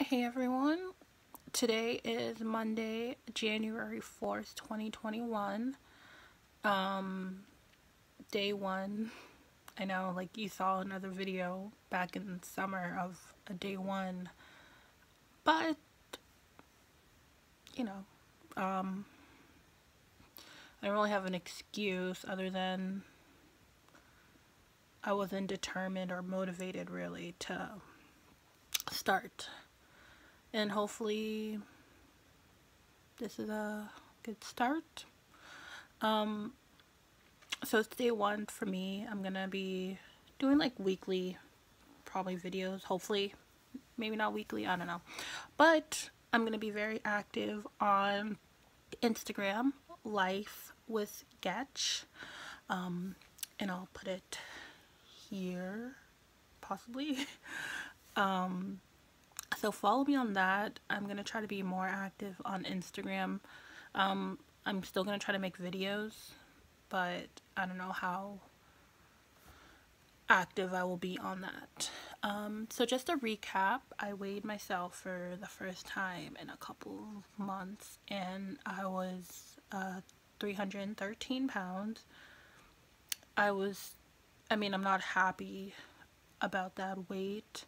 Hey everyone, today is Monday, January 4th, 2021, day one. I know, like, you saw another video back in the summer of a day one, but, you know, I don't really have an excuse other than I wasn't determined or motivated really to start, and hopefully this is a good start. So it's day one for me. I'm gonna be doing like weekly probably videos, hopefully, maybe not weekly, I don't know, but I'm gonna be very active on Instagram, Life with Getch, and I'll put it here possibly. So follow me on that. I'm gonna try to be more active on Instagram. I'm still gonna try to make videos, but I don't know how active I will be on that. So just a recap, I weighed myself for the first time in a couple of months, and I was 313 pounds. I'm not happy about that weight,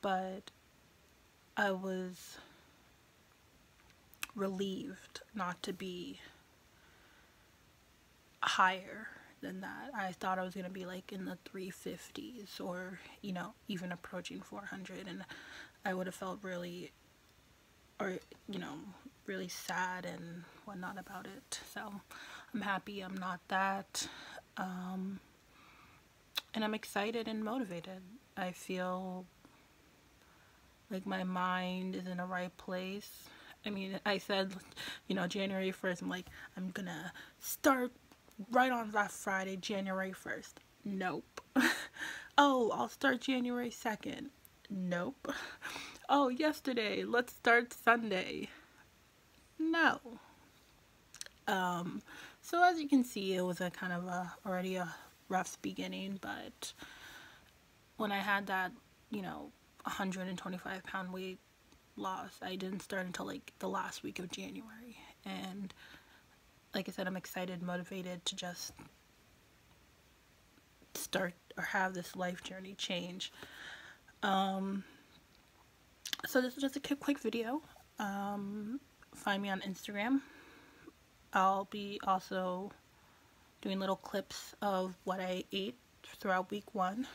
but I was relieved not to be higher than that. I thought I was going to be like in the 350s or, even approaching 400, and I would have felt really, really sad and whatnot about it. So I'm happy I'm not that. And I'm excited and motivated. I feel like my mind is in the right place. I said, January 1st, I'm gonna start right on that Friday, January 1st. Nope. Oh, I'll start January 2nd. Nope. Oh, yesterday, let's start Sunday. No. So as you can see, it was already a rough beginning, but when I had that, 125-pound weight loss, I didn't start until like the last week of January. And like I said, I'm excited, motivated to just start or have this life journey change. So this is just a quick video. Find me on Instagram. I'll be also doing little clips of what I ate throughout week one,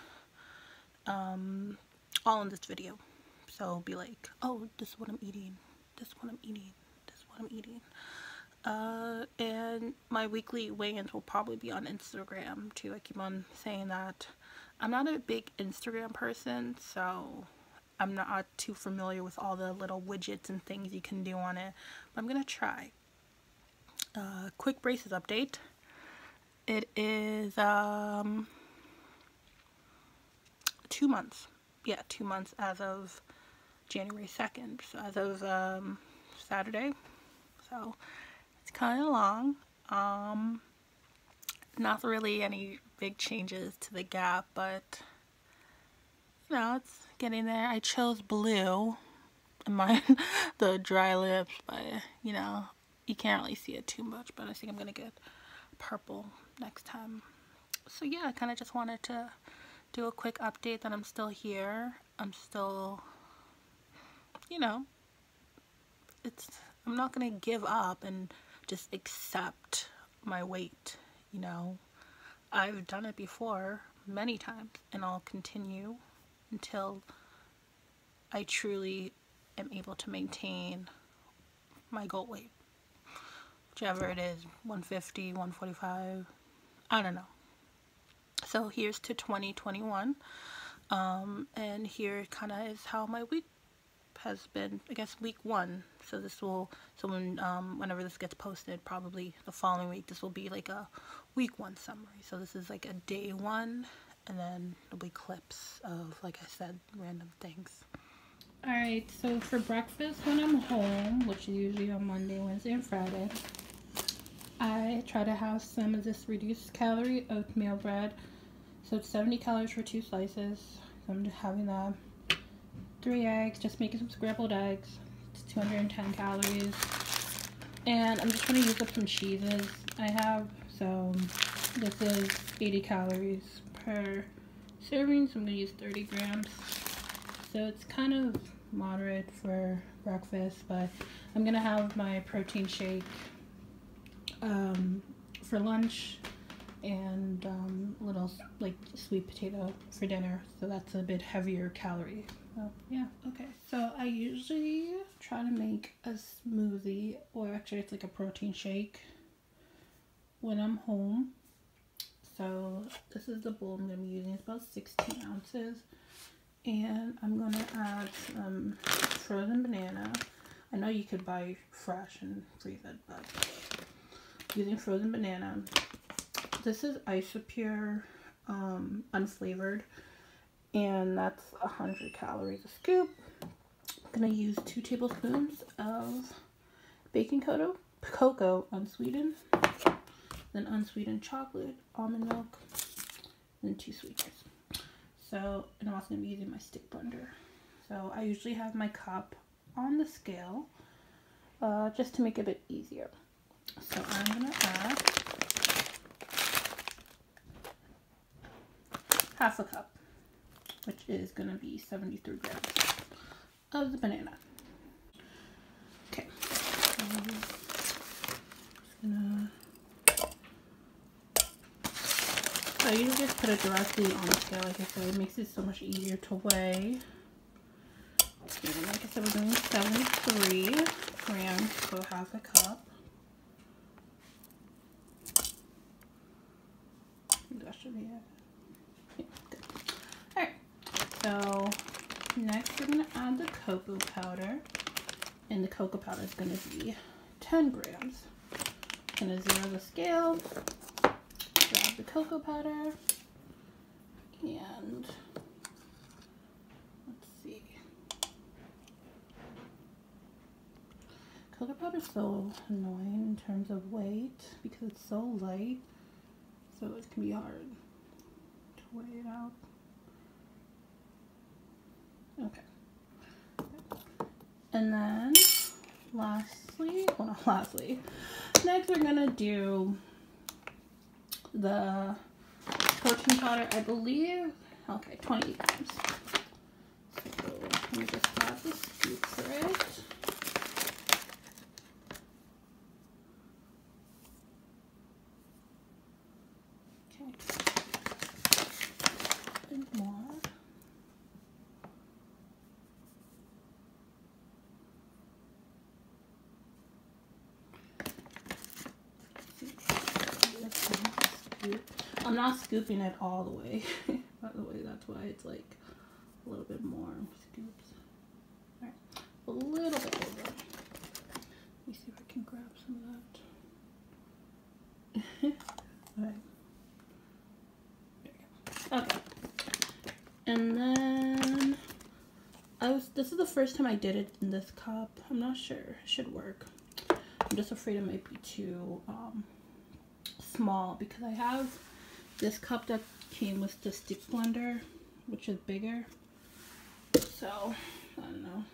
all in this video. So it'll be like, oh, this is what I'm eating, this is what I'm eating, this is what I'm eating. And my weekly weigh-ins will probably be on Instagram too. I keep on saying that. I'm not a big Instagram person, so I'm not too familiar with all the little widgets and things you can do on it, but I'm gonna try. Quick braces update. It is 2 months. Yeah, 2 months as of January 2nd. So as of Saturday. So it's kind of long. Not really any big changes to the gap, but it's getting there. I chose blue in my the dry lips, but you can't really see it too much, but I think I'm gonna get purple next time. So yeah, I kind of just wanted to do a quick update that I'm still here. I'm still, I'm not gonna give up and just accept my weight. I've done it before many times, and I'll continue until I truly am able to maintain my goal weight, whichever it is, 150, 145, I don't know. So here's to 2021, and here kind of is how my week has been. I guess week one. So whenever this gets posted, probably the following week, this will be like a week one summary. So this is like a day one, and then there'll be clips of, like I said, random things. Alright, so for breakfast when I'm home, which is usually on Monday, Wednesday, and Friday, I try to have some of this reduced calorie oatmeal bread. So it's 70 calories for 2 slices. So I'm just having that. 3 eggs, just making some scrambled eggs. It's 210 calories. And I'm just going to use up some cheeses I have. So this is 80 calories per serving, so I'm going to use 30 grams. So it's kind of moderate for breakfast, but I'm going to have my protein shake for lunch, and a little like sweet potato for dinner, so that's a bit heavier calorie. So yeah, okay. So I usually try to make a smoothie, or actually it's like a protein shake, when I'm home. So this is the bowl I'm going to be using. It's about 16 ounces. And I'm going to add some frozen banana. I know you could buy fresh and freeze it, but using frozen banana. This is Isopure unflavored, and that's 100 calories a scoop. I'm going to use 2 tablespoons of baking cocoa unsweetened, then unsweetened chocolate, almond milk, and 2 sweeteners. So, and I'm also going to be using my stick blender. So I usually have my cup on the scale, just to make it a bit easier. So I'm going to add half a cup, which is going to be 73 grams of the banana. Okay, so I'm just gonna, I usually just put it directly on the scale. Like I said, it makes it so much easier to weigh. And like I said, we're doing 73 grams, so half a cup. That should be it. Yeah, good. Alright, so next we're going to add the cocoa powder. And the cocoa powder is going to be 10 grams. I'm going to zero the scale. Grab the cocoa powder, and let's see. Cocoa powder is so annoying in terms of weight because it's so light, so it can be hard to weigh it out. Okay. And then lastly, well not lastly, next we're gonna do the protein powder, I believe, okay, 28 grams. So let me just grab the scoop for it. Okay. And more. I'm not scooping it all the way. By the way, that's why it's like a little bit more scoops. Alright, a little bit over. Let me see if I can grab some of that. Alright. There we go. Okay. And then this is the first time I did it in this cup. I'm not sure. It should work. I'm just afraid it might be too small because I have this cup that came with the stick blender, which is bigger. So I don't know.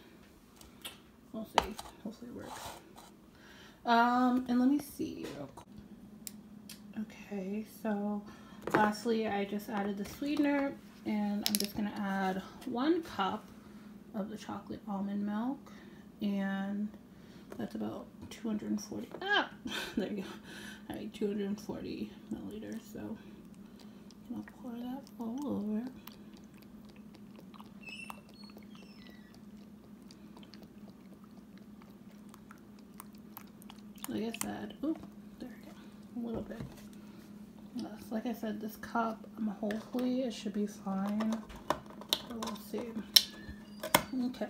We'll see. Hopefully it works. And let me see real quick. Okay, so lastly I just added the sweetener, and I'm just gonna add 1 cup of the chocolate almond milk, and that's about 240. There you go. All right, 240 milliliters. So I'll pour that all over. Like I said, oh, there we go, a little bit. Yes, like I said, this cup, hopefully it should be fine. So we'll see. Okay.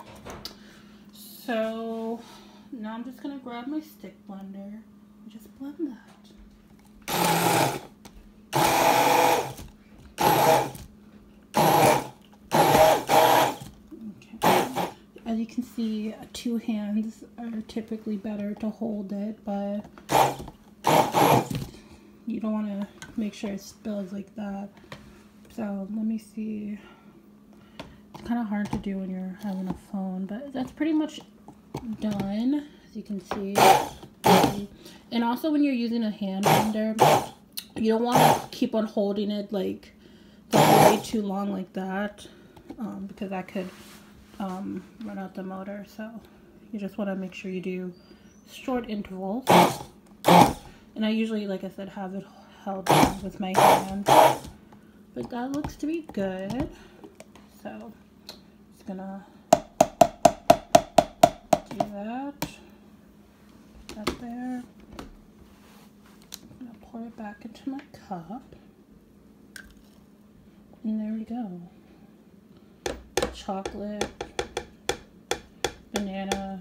So now I'm just gonna grab my stick blender and just blend that. As you can see, 2 hands are typically better to hold it, but you don't want to make sure it spills like that. So let me see. It's kind of hard to do when you're having a phone, but that's pretty much done, as you can see. And also when you're using a hand blender, you don't want to keep on holding it like way too long like that, because that could run out the motor. So you just want to make sure you do short intervals. And I usually, like I said, have it held down with my hand. But that looks to be good. So just gonna do that. Put that there. I'm gonna pour it back into my cup. And there we go. Chocolate, banana,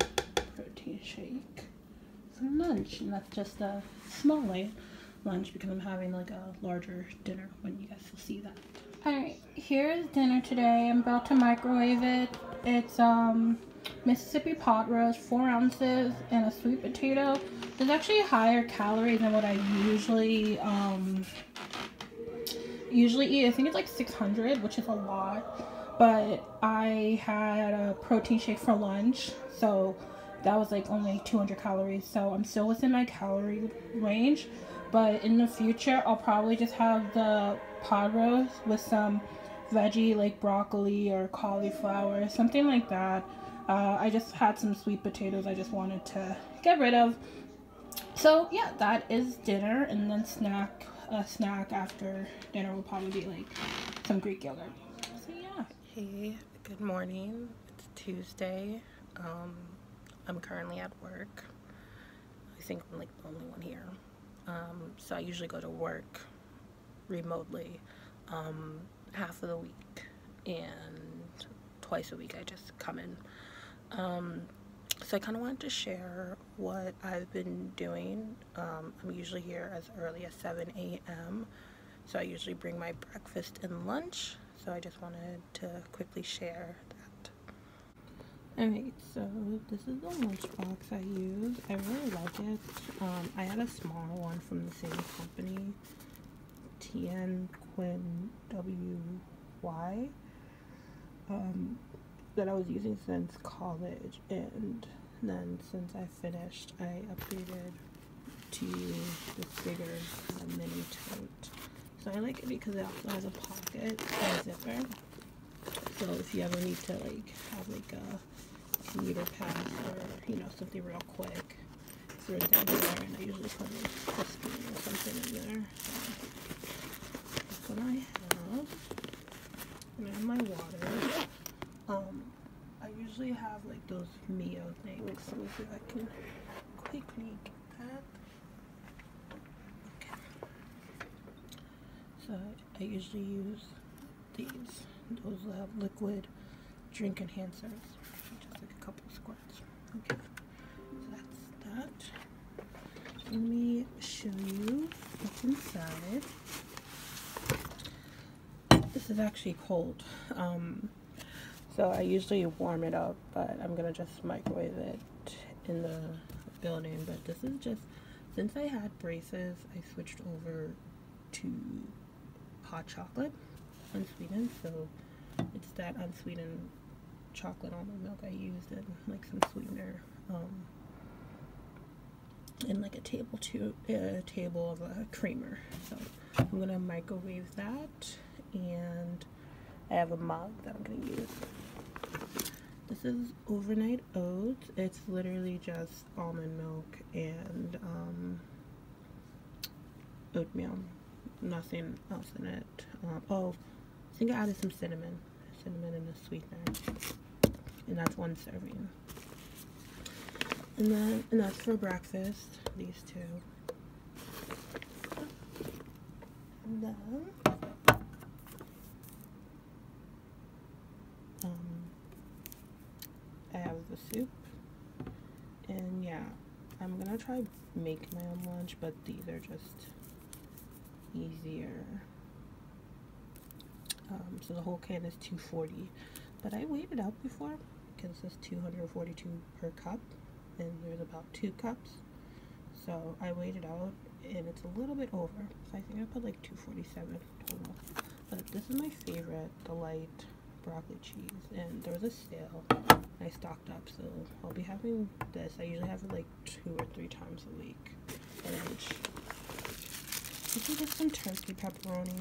protein shake for lunch. And that's just a small light lunch because I'm having like a larger dinner when you guys will see that. Alright, here's dinner today. I'm about to microwave it. It's Mississippi pot roast, 4 ounces, and a sweet potato. There's actually higher calories than what I usually eat. I think it's like 600, which is a lot. But I had a protein shake for lunch, so that was like only 200 calories. So I'm still within my calorie range. But in the future, I'll probably just have the pot roast with some veggie like broccoli or cauliflower, something like that. I just had some sweet potatoes I just wanted to get rid of. So yeah, that is dinner, and then a snack after dinner will probably be like some Greek yogurt. So yeah. Hey, good morning. It's Tuesday. I'm currently at work. I think I'm like the only one here. So I usually go to work remotely half of the week, and twice a week I just come in. So I kind of wanted to share what I've been doing. I'm usually here as early as 7 a.m. So I usually bring my breakfast and lunch. So I just wanted to quickly share that. Alright, so this is the lunchbox I use. I really like it. I had a smaller one from the same company, TN Quinn WY, that I was using since college, and then since I finished, I upgraded to this bigger mini tote. So I like it because it also has a pocket and a zipper. So if you ever need to like have like a commuter pass or, you know, something real quick, throw it down there, and I usually put like a spoon or something in there. So that's what I have. And I have my water. I usually have like those Mio things. Let me see if I can quickly get that. Okay. So I usually use these. Those have liquid drink enhancers. Just like a couple squirts. Okay. So that's that. Let me show you what's inside. This is actually cold. So I usually warm it up, but I'm gonna just microwave it in the building. But this is just, since I had braces, I switched over to hot chocolate, unsweetened. So it's that unsweetened chocolate almond milk I used, and like some sweetener, and like a table of a creamer. So I'm gonna microwave that, and I have a mug that I'm gonna use. This is overnight oats. It's literally just almond milk and oatmeal. Nothing else in it. Oh, I think I added some cinnamon and a sweetener, and that's 1 serving. And that's for breakfast. These two. And then I have the soup, and yeah, I'm gonna try making my own lunch, but these are just easier. So the whole can is $2.40, but I weighed it out before because it says $242 per cup, and there's about 2 cups. So I weighed it out, and it's a little bit over. So I think I put like $2.47 total. But this is my favorite, the light broccoli cheese, and there was a sale. I stocked up, so I'll be having this. I usually have it like 2 or 3 times a week for lunch. You can get some turkey pepperoni.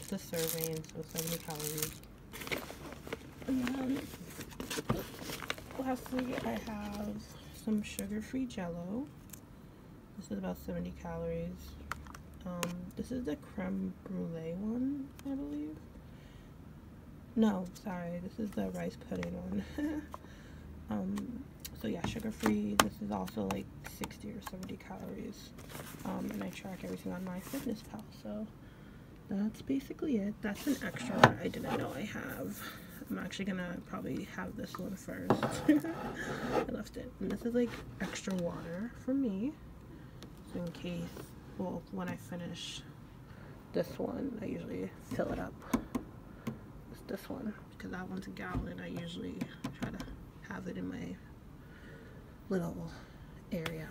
It's a serving, so 70 calories. And then lastly, I have some sugar-free Jell-O. This is about 70 calories. This is the creme brulee one, I believe. No, sorry, this is the rice pudding one. So yeah, sugar-free. This is also like 60 or 70 calories. And I track everything on MyFitnessPal. So that's basically it. That's an extra that I didn't know I have. I'm actually gonna probably have this one first. I left it. And this is like extra water for me. So in case, well, when I finish this one, I usually fill it up. It's this one, because that one's a gallon. I usually try to have it in my little area.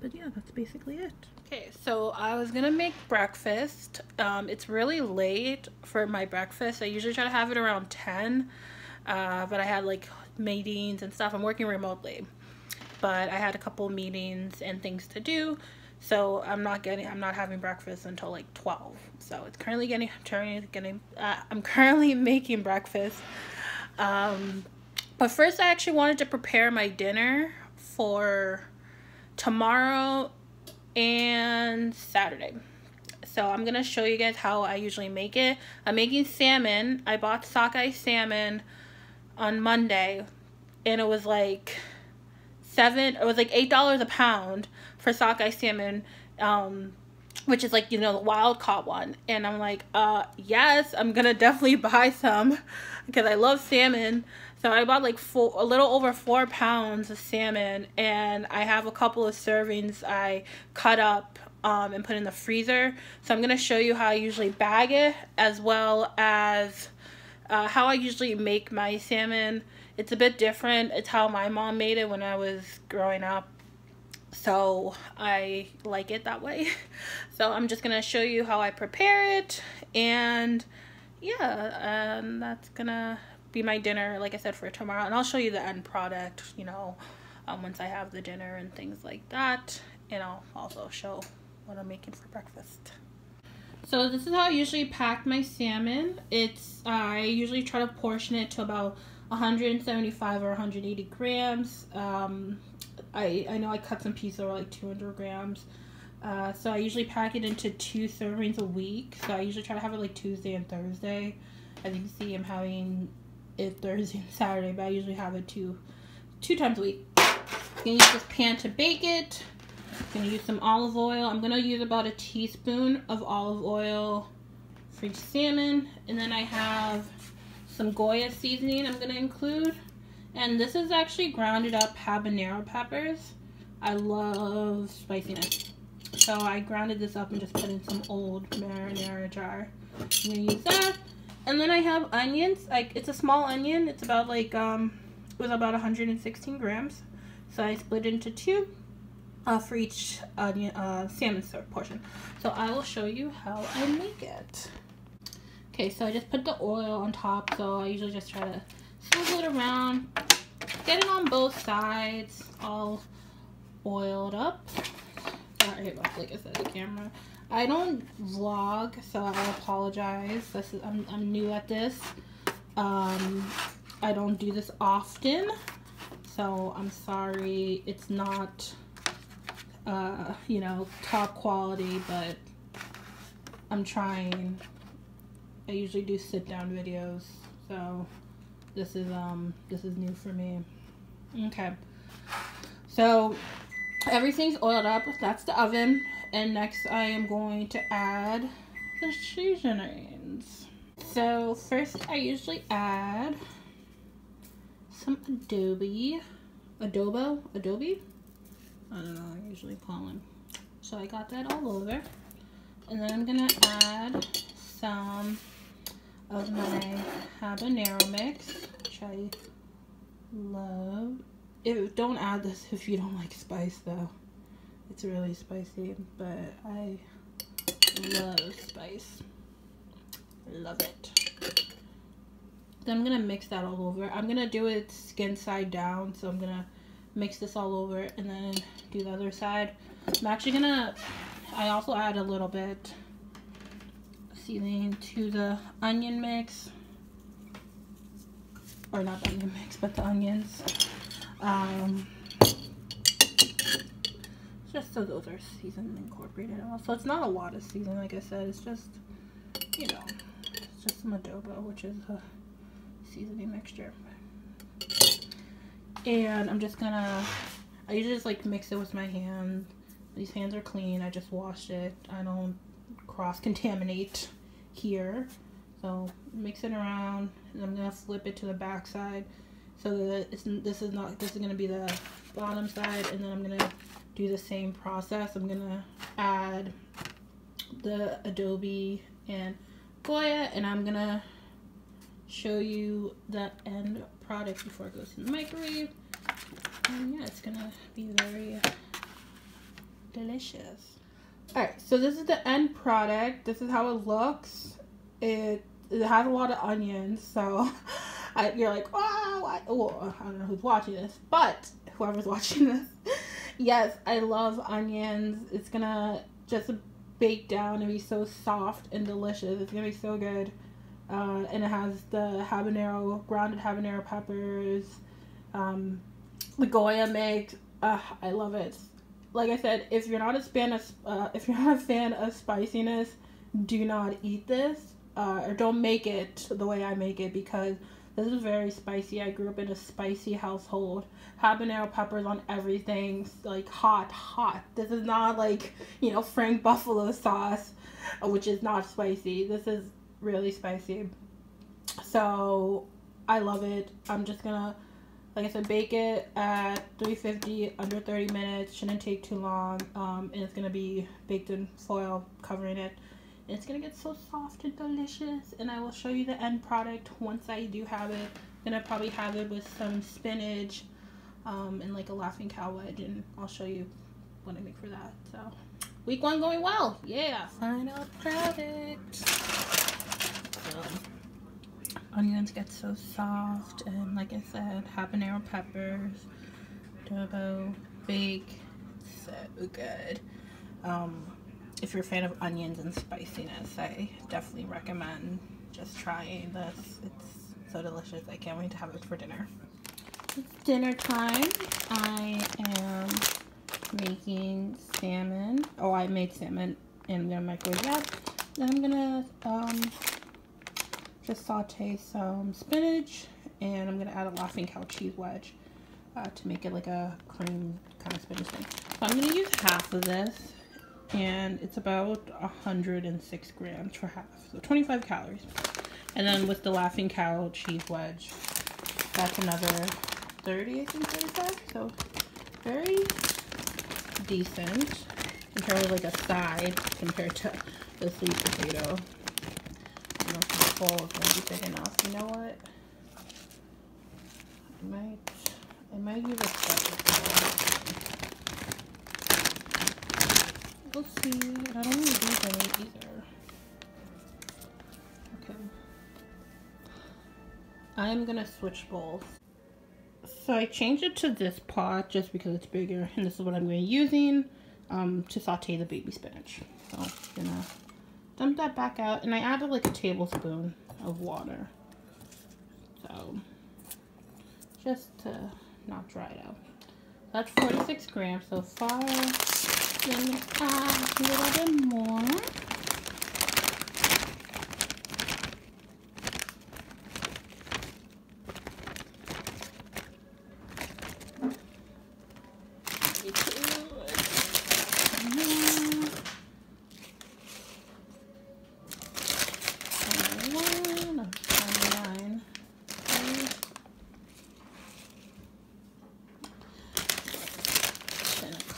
But yeah, that's basically it. Okay, so I was gonna make breakfast. It's really late for my breakfast. I usually try to have it around 10, but I had like meetings and stuff. I'm working remotely, but I had a couple meetings and things to do, so I'm not having breakfast until like 12. So it's currently I'm currently making breakfast. But first I actually wanted to prepare my dinner for tomorrow and Saturday. So I'm gonna show you guys how I usually make it. I'm making salmon. I bought sockeye salmon on Monday, and it was like $8 a pound for sockeye salmon, which is like, you know, the wild caught one. And I'm like, yes, I'm gonna definitely buy some because I love salmon. So I bought like a little over 4 pounds of salmon, and I have a couple of servings I cut up and put in the freezer. So I'm gonna show you how I usually bag it, as well as how I usually make my salmon. It's a bit different. It's how my mom made it when I was growing up, so I like it that way. So I'm just gonna show you how I prepare it, and yeah, that's gonna be my dinner, like I said, for tomorrow. And I'll show you the end product, you know, once I have the dinner and things like that. And I'll also show what I'm making for breakfast. So this is how I usually pack my salmon. I usually try to portion it to about 175 or 180 grams. I know I cut some pieces that were like 200 grams. So I usually pack it into 2 servings a week. So I usually try to have it like Tuesday and Thursday. As you can see, I'm having it Thursday and Saturday, but I usually have it two times a week. I'm gonna use this pan to bake it. I'm gonna use some olive oil. I'm gonna use about a teaspoon of olive oil for each salmon, and then I have some Goya seasoning I'm gonna include. And this is actually grounded up habanero peppers. I love spiciness, so I grounded this up and just put in some old marinara jar. I'm gonna use that. And then I have onions. It's a small onion. It's about like it was about 116 grams. So I split it into 2 for each onion salmon portion. So I will show you how I make it. Okay, so I just put the oil on top. So I usually just try to swivel it around, get it on both sides, all oiled up. Sorry about, like I said, the camera. I don't vlog, so I apologize. I'm new at this. I don't do this often, so I'm sorry. It's not, you know, top quality, but I'm trying. I usually do sit-down videos, so this is new for me. Okay, so everything's oiled up. That's the oven. And next I am going to add the seasonings. So first I usually add some adobe. I don't know, I usually call them. So I got that all over. And then I'm gonna add some of my habanero mix, which I love. Don't add this if you don't like spice though. It's really spicy, but I love spice. Love it. Then I'm gonna mix that all over. I'm gonna do it skin side down, so I'm gonna mix this all over and then do the other side. I'm actually gonna, I also add a little bit seasoning to the onion mix, or not the onion mix, but the onions. Just so those are seasoned and incorporated. Also, it's not a lot of seasoning, like I said. It's just, you know, it's just some adobo, which is a seasoning mixture. And I'm just gonna, I usually just like mix it with my hand. These hands are clean. I just washed it. I don't cross-contaminate here. So mix it around, and I'm gonna flip it to the back side so that this is gonna be the bottom side, and then I'm gonna do the same process. I'm gonna add the adobe and Goya, and I'm gonna show you the end product before it goes in the microwave. And yeah, it's gonna be very delicious. Alright, so this is the end product. This is how it looks. It has a lot of onions, so you're like, wow, well, I don't know who's watching this, but whoever's watching this, yes, I love onions. It's gonna just bake down and be so soft and delicious. It's gonna be so good. And it has the habanero, grounded habanero peppers, the Goya mix. I love it. Like I said, if you're not a fan of spiciness, do not eat this, or don't make it the way I make it, because this is very spicy. I grew up in a spicy household. Habanero peppers on everything, like hot. This is not like, you know, Frank Buffalo sauce, which is not spicy. This is really spicy. So I love it. I'm just gonna, like I said, bake it at 350 under 30 minutes. Shouldn't take too long. And it's gonna be baked in foil covering it. And it's gonna get so soft and delicious. And I will show you the end product once I do have it. I'm gonna probably have it with some spinach and like a Laughing Cow wedge, and I'll show you what I make for that. So week 1 going well. Yeah. Final product. Onions get so soft, and like I said, habanero peppers, adobo, bake, so good. If you're a fan of onions and spiciness, I definitely recommend just trying this. It's so delicious. I can't wait to have it for dinner. It's dinner time. I am making salmon. Oh, I made salmon, and I'm gonna microwave that. Then I'm gonna just saute some spinach, and I'm gonna add a Laughing Cow cheese wedge to make it like a cream kind of spinach thing. So I'm gonna use half of this, and it's about 106 grams for half, so 25 calories. And then with the Laughing Cow cheese wedge, that's another 30, I think, 35. So very decent compared to like a side compared to the sweet potato. I don't know if the bowl is going to be big enough. You know what? I might use a separate bowl. We'll see. I don't really use any either. Okay. I'm going to switch bowls. So I changed it to this pot just because it's bigger, and this is what I'm going to be using to saute the baby spinach. So I'm going to dump that back out, and I added like a tablespoon of water. So just to not dry it out. That's 46 grams so far. Then I'm going to add a little bit more.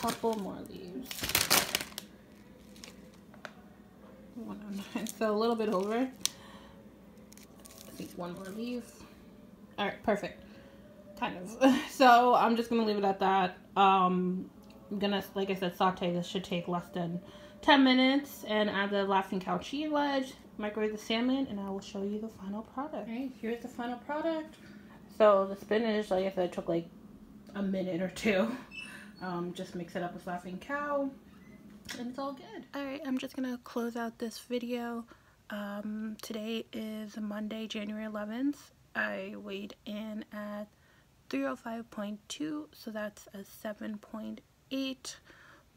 Couple more leaves. 109, so a little bit over. I think one more leaf. All right, perfect. Kind of. So I'm just gonna leave it at that. I'm gonna, like I said, saute. This should take less than 10 minutes, and add the Laughing Cow cheese wedge, microwave the salmon, and I will show you the final product. Okay, here's the final product. So the spinach, like I said, took like a minute or two. Just mix it up with Laughing Cow, and it's all good. Alright, I'm just gonna close out this video. Today is Monday, January 11th. I weighed in at 305.2, so that's a 7.8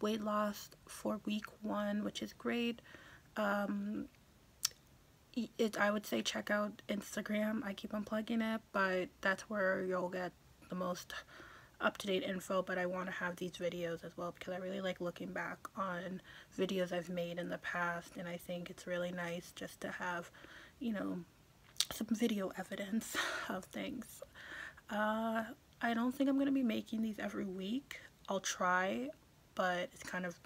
weight loss for week 1, which is great. I would say check out Instagram. I keep on plugging it, but that's where you'll get the most up-to-date info. But I want to have these videos as well because I really like looking back on videos I've made in the past, and I think it's really nice just to have, you know, some video evidence of things. I don't think I'm going to be making these every week. I'll try, but it's kind of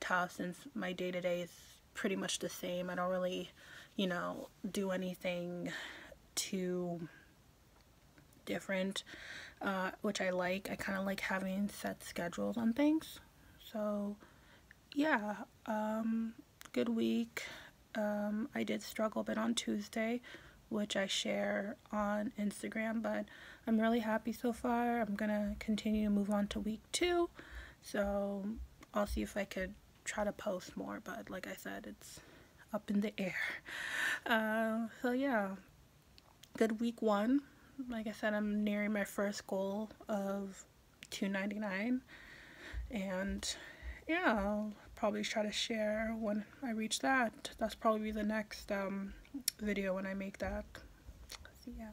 tough since my day-to-day is pretty much the same. I don't really, you know, do anything too different, which I like. I kind of like having set schedules on things. So yeah, good week. I did struggle a bit on Tuesday, which I share on Instagram, but I'm really happy so far. I'm gonna continue to move on to week 2, so I'll see if I could try to post more, but like I said, it's up in the air. So yeah, good week 1. Like I said, I'm nearing my first goal of 299, and yeah, I'll probably try to share when I reach that. That's probably the next video when I make that. So yeah.